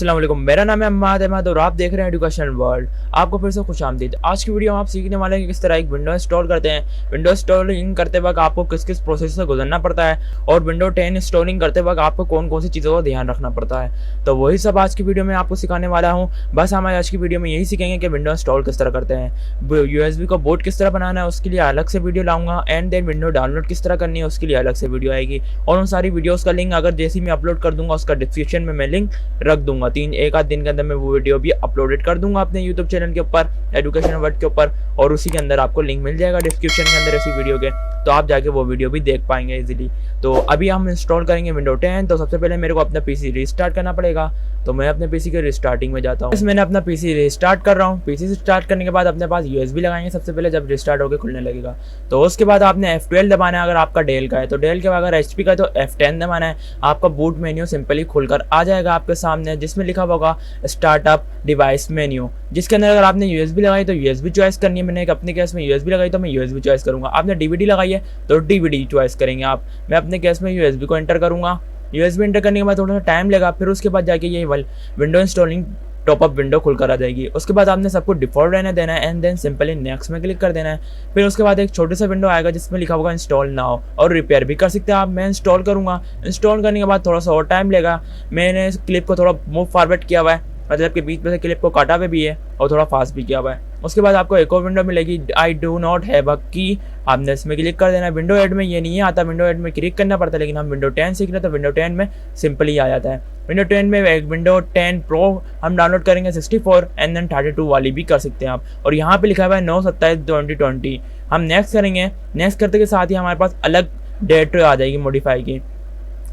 अस्सलाम-u-Alikum। मेरा नाम है अहमद और आप देख रहे हैं एजुकेशन वर्ल्ड। आपको फिर से खुशामदीद। आज की वीडियो में आप सीखने वाले हैं कि किस तरह एक विंडो इंस्टॉल करते हैं। विंडो इंस्टॉलिंग करते वक्त आपको किस किस प्रोसेस से गुजरना पड़ता है और विंडो 10 इंस्टॉलिंग करते वक्त आपको कौन कौन सी चीज़ों का ध्यान रखना पड़ता है। तो वही सब आज की वीडियो में आपको सिखाने वाला हूँ। बस हम आज की वीडियो में यही सीखेंगे कि विंडो इंस्टॉल किस तरह करते हैं, USB को बोर्ड किस तरह बनाना है उसके लिए अलग से वीडियो लाऊंगा, एंड देन विंडो डाउनलोड किस तरह करनी है उसके लिए अलग से वीडियो आएगी। और उन सारी वीडियोज़ का लिंक अगर जैसे ही मैं अपलोड कर दूंगा उसका डिस्क्रिप्शन में मैं लिंक रख दूंगा। एक आध दिन के अंदर मैं वो वीडियो भी अपलोडेड कर दूंगा अपने यूट्यूब चैनल के ऊपर, एजुकेशन वर्ल्ड के ऊपर, और उसी के अंदर आपको लिंक मिल जाएगा डिस्क्रिप्शन के अंदर इसी वीडियो के, तो आप जाके वो वीडियो भी देख पाएंगे इजीली। तो अभी हम इंस्टॉल करेंगे विंडो 10। तो सबसे पहले मेरे को अपना पीसी रिस्टार्ट करना पड़ेगा। तो मैं अपने पीसी के रिस्टार्टिंग में जाता हूँ। मैंने अपना पीसी रिस्टार्ट कर रहा हूँ। पीसी स्टार्ट करने के बाद अपने पास USB लगाएंगे सबसे पहले जब रिस्टार्ट होकर खुलने लगेगा। तो उसके बाद आपने F12 दबाना है अगर आपका डेल का है, तो डेल के अगर HP का है तो F10 दबाना है। आपका बूट मेन्यू सिंपली खुलकर आ जाएगा आपके सामने, जिसमें लिखा होगा स्टार्टअप डिवाइस मेन्यू, जिसके अंदर अगर आपने USB लगाई तो USB चॉइस करनी है। मैंने अपने केस में USB लगाई तो मैं USB चॉइस करूँगा। आपने DVD लगाई है तो DVD चॉइस करेंगे आप। मैं अपने केस में USB को एंटर करूँगा। USB एंटर करने के बाद थोड़ा सा टाइम लेगा, फिर उसके बाद जाके ये विंडो इंस्टॉलिंग टॉपअप विंडो खुलकर आ जाएगी। उसके बाद आपने सबको डिफॉल्ट रहने देना है एंड देन सिंपली नेक्स्ट में क्लिक कर देना है। फिर उसके बाद एक छोटा सा विंडो आएगा जिसमें लिखा होगा इंस्टॉल नाउ, और रिपेयर भी कर सकते हैं आप। मैं इंस्टॉल करूँगा। इंस्टॉल करने के बाद थोड़ा सा और टाइम लेगा। मैंने इस क्लिप को थोड़ा मूव फॉरवर्ड किया हुआ है, मतलब कि बीच में से क्लिप को काटा हुआ भी है और थोड़ा फास्ट भी किया हुआ है। उसके बाद आपको एक और विंडो मिलेगी, I do not have a की। आपने इसमें क्लिक कर देना है। विंडो 8 में ये नहीं आता, विंडो 8 में क्लिक करना पड़ता है, लेकिन हम विंडो 10 सीख रहे हैं तो विंडो 10 में सिंपली आ जाता है। विंडो 10 में एक विंडो 10 प्रो हम डाउनलोड करेंगे 64 एंड देन 32 वाली भी कर सकते हैं आप। और यहाँ पे लिखा हुआ है 9/27/2020। हम नेक्स्ट करेंगे। नेक्स्ट करते के साथ ही हमारे पास अलग डेट आ जाएगी मॉडिफाई की।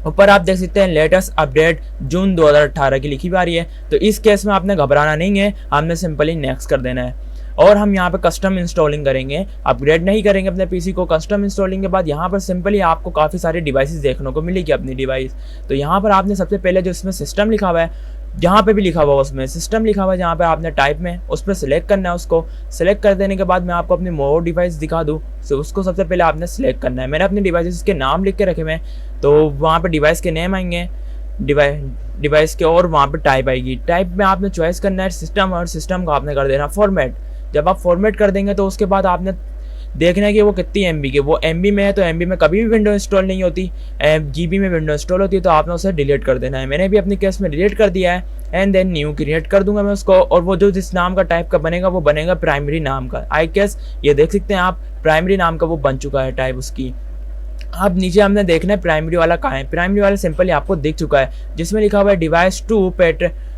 ऊपर आप देख सकते हैं लेटेस्ट अपडेट जून 2018 की लिखी हुई आ रही है। तो इस केस में आपने घबराना नहीं है, आपने सिंपली नेक्स्ट कर देना है। और हम यहाँ पे कस्टम इंस्टॉलिंग करेंगे, अपग्रेड नहीं करेंगे अपने पीसी को। कस्टम इंस्टॉलिंग के बाद यहाँ पर सिंपली आपको काफ़ी सारी डिवाइसेस देखने को मिलेगी अपनी डिवाइस। तो यहाँ पर आपने सबसे पहले जो इसमें सिस्टम लिखा हुआ है, जहाँ पे भी लिखा हुआ उसमें सिस्टम लिखा हुआ है, जहाँ पे आपने टाइप में उस पर सिलेक्ट करना है। उसको सिलेक्ट कर देने के बाद मैं आपको अपनी मोर डिवाइस दिखा दूँ, तो उसको सबसे पहले आपने सिलेक्ट करना है। मैंने अपनी डिवाइस के नाम लिख के रखे हुए हैं, तो वहाँ पे डिवाइस के नेम आएंगे डिवाइस के, और वहाँ पे टाइप आएगी। टाइप में आपने चॉइस करना है सिस्टम, और सिस्टम को आपने कर देना फॉर्मेट। जब आप फॉर्मेट कर देंगे तो उसके बाद आपने देखना है कि वो कितनी MB की, वो MB में है तो MB में कभी भी विंडो इंस्टॉल नहीं होती, GB में विंडो इंस्टॉल होती है, तो आपने उसे डिलीट कर देना है। मैंने भी अपने केस में डिलीट कर दिया है एंड देन न्यू क्रिएट कर दूंगा मैं उसको। और वो जो जिस नाम का टाइप का बनेगा वो बनेगा प्राइमरी नाम का। आई केस ये देख सकते हैं आप, प्राइमरी नाम का वो बन चुका है टाइप उसकी। अब नीचे हमने देखना है प्राइमरी वाला कहाँ है। प्राइमरी वाला सिंपली आपको दिख चुका है, जिसमें लिखा हुआ है device 2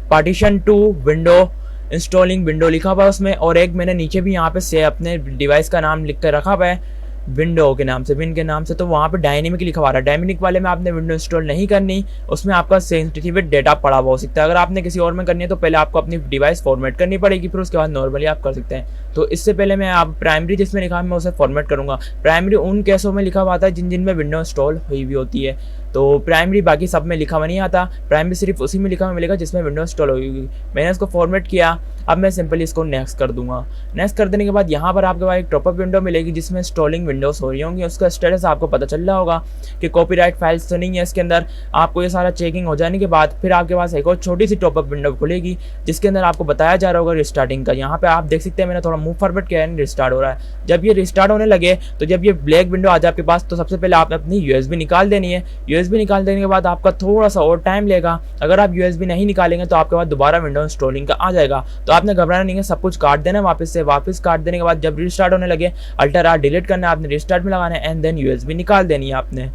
partition 2 window installing window लिखा हुआ है उसमें। और एक मैंने नीचे भी यहाँ पे से अपने डिवाइस का नाम लिख कर रखा हुआ है विंडो के नाम से, विन के नाम से। तो वहाँ पे डायनेमिक लिखा हुआ है। डायनेमिक वाले में आपने विंडो इंस्टॉल नहीं करनी, उसमें आपका सेंसिटिव डेटा पड़ा हुआ हो सकता है। अगर आपने किसी और में करनी है तो पहले आपको अपनी डिवाइस फॉर्मेट करनी पड़ेगी, फिर उसके बाद नॉर्मली आप कर सकते हैं। तो इससे पहले मैं आप प्राइमरी जिसमें लिखा है मैं उसे फॉर्मेट करूँगा। प्राइमरी उन केसों में लिखा हुआ आता है जिन में विंडो इंस्टॉल हुई हुई होती है। तो प्राइमरी बाकी सब में लिखा हुआ नहीं आता, प्राइमरी सिर्फ उसी में लिखा हुआ मिलेगा जिसमें विंडो इंस्टॉल होगी। मैंने इसको फॉर्मेट किया। अब मैं सिंपली इसको नेक्स्ट कर दूंगा। नेक्स्ट कर देने के बाद यहाँ पर आपके पास एक टॉपअप विंडो मिलेगी जिसमें इंस्टॉलिंग विंडोज़ हो रही होंगी। उसका स्टेटस आपको पता चल रहा होगा कि कॉपीराइट फाइल्स तो नहीं है इसके अंदर। आपको ये सारा चेकिंग हो जाने के बाद फिर आपके पास एक और छोटी सी टॉपअप विंडो खुलेगी जिसके अंदर आपको बताया जा रहा होगा रिस्टार्टिंग का। यहाँ पे आप देख सकते हैं मैंने थोड़ा मूव फॉरवर्ड किया है, रिस्टार्ट हो रहा है। जब ये रिस्टार्ट होने लगे तो जब ये ब्लैक विंडो आ जाए आपके पास, तो सबसे पहले आपने अपनी USB निकाल देनी है। USB निकाल देने के बाद आपका थोड़ा सा और टाइम लेगा। अगर आप USB नहीं निकालेंगे तो आपके पास दोबारा विंडो इंस्टॉलिंग का आ जाएगा। तो आपने घबराना नहीं है, सब कुछ काट देना वापस से। वापस काट देने के बाद जब रिस्टार्ट होने लगे अल्टर डिलीट करना है, आपने रिस्टार्ट में लगाना है एंड देन USB निकाल देनी है। आपने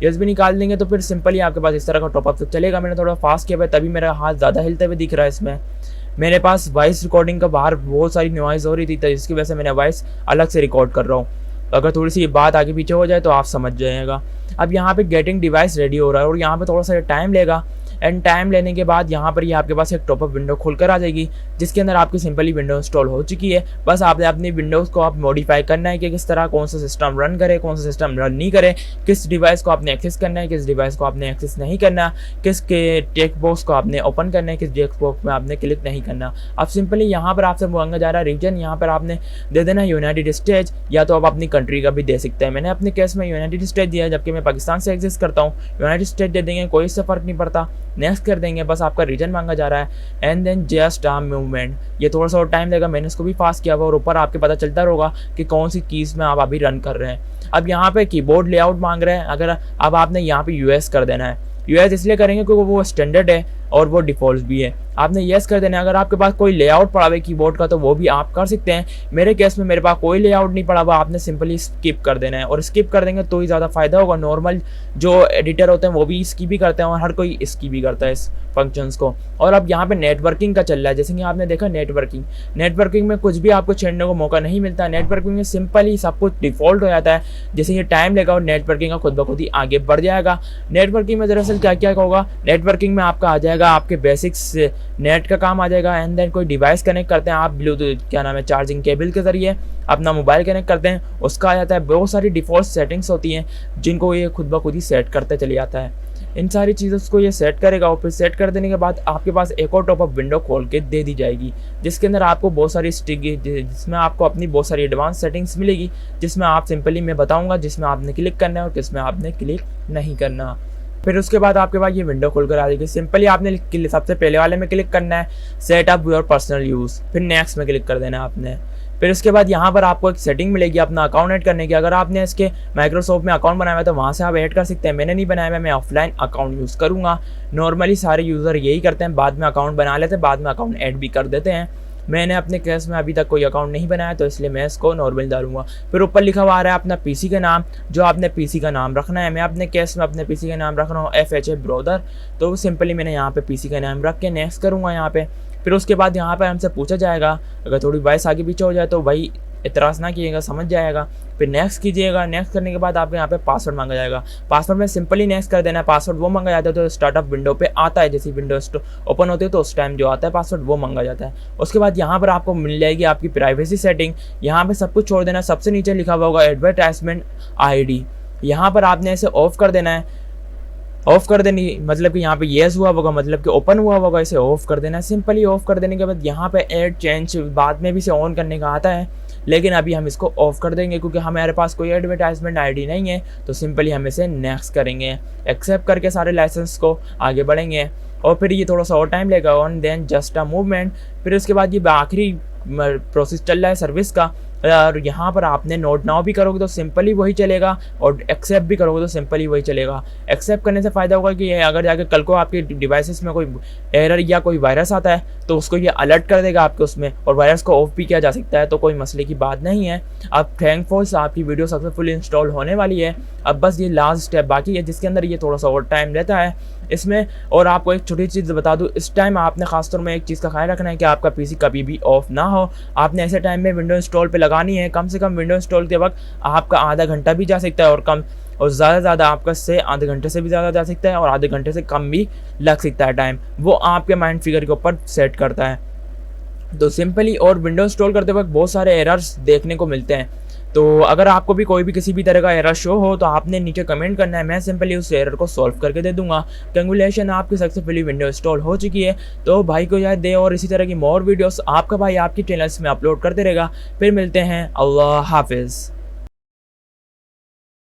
USB निकाल देंगे तो फिर सिंपली आपके पास इस तरह का टॉपअप चलेगा। मैंने थोड़ा फास्ट किया है तभी मेरा हाथ ज़्यादा हिलते हुए दिख रहा है इसमें। मेरे पास वॉइस रिकॉर्डिंग का बाहर बहुत सारी नॉइज़ हो रही थी, तो जिसकी वजह से मैंने वॉइस अलग से रिकॉर्ड कर रहा हूँ। अगर थोड़ी सी बात आगे पीछे हो जाए तो आप समझ जाइएगा। अब यहाँ पे गेटिंग डिवाइस रेडी हो रहा है और यहाँ पे थोड़ा सा टाइम लेगा। एंड टाइम लेने के बाद यहाँ पर ये आपके पास एक टॉपअप विंडो खुलकर आ जाएगी जिसके अंदर आपकी सिंपली विंडो इंस्टॉल हो चुकी है। बस आपने अपनी विंडोज़ को आप मॉडिफाई करना है कि किस तरह कौन सा सिस्टम रन करे, कौन सा सिस्टम रन नहीं करे, किस डिवाइस को आपने एक्सेस करना है, किस डिवाइस को आपने एक्सेस नहीं करना, किस के टेक्स्ट बॉक्स को आपने ओपन करना है, किस टेक्स्ट बॉक्स में आपने क्लिक नहीं करना। अब सिंपली यहाँ पर आपसे मांगा जा रहा है रीजन, यहाँ पर आपने दे देना यूनाइटेड स्टेट्स, या तो आप अपनी कंट्री का भी दे सकते हैं। मैंने अपने केस में यूनाइटेड स्टेट दिया है, जबकि मैं पाकिस्तान से एक्सेस करता हूँ। यूनाइटेड स्टेट दे देंगे, कोई इससे फ़र्क नहीं पड़ता। नेक्स्ट कर देंगे। बस आपका रीजन मांगा जा रहा है and then just arm movement. ये थोड़ा सा और टाइम लगेगा, मैंने इसको भी फास्ट किया हुआ और ऊपर आपके पता चलता होगा कि कौन सी कीज़ में आप अभी रन कर रहे हैं। अब यहाँ पे कीबोर्ड लेआउट मांग रहे हैं, अगर अब आपने यहाँ पे यूएस कर देना है। यूएस इसलिए करेंगे क्योंकि वो स्टैंडर्ड है और वो डिफ़ॉल्ट भी है, आपने यस कर देना है। अगर आपके पास कोई लेआउट पड़ा हुआ है कीबोर्ड का तो वो भी आप कर सकते हैं। मेरे केस में मेरे पास कोई लेआउट नहीं पड़ा हुआ, आपने सिंपली स्किप कर देना है और स्किप कर देंगे तो ही ज़्यादा फायदा होगा। नॉर्मल जो एडिटर होते हैं वो भी इसकी भी करते हैं और हर कोई इसकी भी करता है इस फंक्शंस को। और अब यहाँ पे नेटवर्किंग का चल रहा है, जैसे कि आपने देखा नेटवर्किंग में कुछ भी आपको छेड़ने को मौका नहीं मिलता। नेटवर्किंग में सिंपली सब कुछ डिफ़ॉल्ट हो जाता है, जैसे ये टाइम लेगा और नेटवर्किंग का खुद ब खुद ही आगे बढ़ जाएगा। नेटवर्किंग में दरअसल क्या क्या होगा, नेटवर्किंग में आपका आ जाएगा आपके बेसिक्स नेट का काम आ जाएगा एंड देन कोई डिवाइस कनेक्ट करते हैं आप ब्लूटूथ क्या नाम है चार्जिंग केबल के ज़रिए अपना मोबाइल कनेक्ट करते हैं, उसका आ जाता है। बहुत सारी डिफ़ॉल्ट सेटिंग्स होती हैं जिनको ये खुद ब खुद ही सेट करते चले जाता है। इन सारी चीज़ों को ये सेट करेगा और फिर सेट कर देने के बाद आपके पास एक और टॉपअप विंडो खोल के दे दी जाएगी, जिसके अंदर आपको बहुत सारी जिसमें आपको अपनी बहुत सारी एडवांस सेटिंग्स मिलेगी, जिसमें आप सिंपली मैं बताऊंगा जिसमें आपने क्लिक करना है और किसमें आपने क्लिक नहीं करना। फिर उसके बाद आपके पास ये विंडो खुलकर आ जाएगी। सिंपली आपने सबसे पहले वाले में क्लिक करना है, set up your personal use, फिर नेक्स्ट में क्लिक कर देना है आपने। फिर उसके बाद यहाँ पर आपको एक सेटिंग मिलेगी अपना अकाउंट ऐड करने की। अगर आपने इसके माइक्रोसॉफ्ट में अकाउंट बनाया है तो वहाँ से आप ऐड कर सकते हैं। मैंने नहीं बनाया है, मैं ऑफलाइन अकाउंट यूज़ करूँगा। नॉर्मली सारे यूज़र यही करते हैं, बाद में अकाउंट बना लेते हैं, बाद में अकाउंट ऐड भी कर देते हैं। मैंने अपने केस में अभी तक कोई अकाउंट नहीं बनाया तो इसलिए मैं इसको नॉर्मल डालूंगा। फिर ऊपर लिखा हुआ आ रहा है अपना पीसी का नाम, जो आपने पीसी का नाम रखना है। मैं अपने केस में अपने पीसी का नाम रख रहा हूँ FHA ब्रोदर, तो सिंपली मैंने यहाँ पे पीसी का नाम रख के नेक्स्ट करूँगा यहाँ पे। फिर उसके बाद यहाँ पर हमसे पूछा जाएगा, अगर थोड़ी वॉइस आगे पीछे हो जाए तो भाई इतराज़ ना कीजिएगा, समझ जाएगा। फिर नेक्स्ट कीजिएगा। नेक्स्ट करने के बाद आपको यहाँ पे पासवर्ड मांगा जाएगा। पासवर्ड में सिंपली नेक्स्ट कर देना है। पासवर्ड वो मांगा जाता है तो स्टार्टअप विंडो पे आता है, जैसे विंडो ओपन होती है तो उस टाइम जो आता है पासवर्ड वो मांगा जाता है। उसके बाद यहाँ पर आपको मिल जाएगी आपकी प्राइवेसी सेटिंग, यहाँ पे सब कुछ छोड़ देना। सबसे नीचे लिखा हुआ होगा एडवर्टाइजमेंट ID, यहाँ पर आपने इसे ऑफ कर देना है। ऑफ कर देनी मतलब कि यहाँ पे येस हुआ होगा, मतलब कि ओपन हुआ होगा, इसे ऑफ कर देना है। सिंपली ऑफ कर देने के बाद यहाँ पे ऐड चेंज बाद में भी इसे ऑन करने का आता है, लेकिन अभी हम इसको ऑफ कर देंगे क्योंकि हमारे पास कोई एडवर्टाइजमेंट ID नहीं है। तो सिंपली हम इसे नेक्स्ट करेंगे, एक्सेप्ट करके सारे लाइसेंस को आगे बढ़ेंगे और फिर ये थोड़ा सा और टाइम लेगा on then just a movement. फिर उसके बाद ये आखिरी प्रोसेस चल रहा है सर्विस का, और यहाँ पर आपने नोट नाउ भी करोगे तो सिंपली वही चलेगा और एक्सेप्ट भी करोगे तो सिंपली वही चलेगा। एक्सेप्ट करने से फ़ायदा होगा कि अगर जाके कल को आपके डिवाइसेस में कोई एरर या कोई वायरस आता है तो उसको ये अलर्ट कर देगा आपके उसमें, और वायरस को ऑफ भी किया जा सकता है, तो कोई मसले की बात नहीं है। अब थैंकफुल आपकी वीडियो सक्सेसफुली इंस्टॉल होने वाली है। अब बस ये लास्ट स्टेप बाकी है जिसके अंदर ये थोड़ा सा और टाइम लेता है इसमें। और आपको एक छोटी चीज़ बता दूँ, इस टाइम आपने खासतौर में एक चीज़ का ख्याल रखना है कि आपका PC कभी भी ऑफ ना हो। आपने ऐसे टाइम में विंडो इंस्टॉल पे लगानी है। कम से कम विंडो इंस्टॉल के वक्त आपका आधा घंटा भी जा सकता है और ज़्यादा से ज़्यादा आपका से आधे घंटे से भी ज़्यादा जा सकता है और आधे घंटे से कम भी लग सकता है टाइम, वो आपके माइंड फिगर के ऊपर सेट करता है। तो सिंपली और विंडो इंस्टॉल करते वक्त बहुत सारे एरर्स देखने को मिलते हैं। तो अगर आपको भी कोई भी किसी भी तरह का एरर शो हो तो आपने नीचे कमेंट करना है, मैं सिंपली उस एरर को सॉल्व करके दे दूंगा। कंग्रेचुलेशन, आपकी सक्सेसफुली विंडो इंस्टॉल हो चुकी है। तो भाई को याद दे और इसी तरह की मोर वीडियोस आपका भाई आपकी चैनल्स में अपलोड करते रहेगा। फिर मिलते हैं, अल्लाह हाफिज़।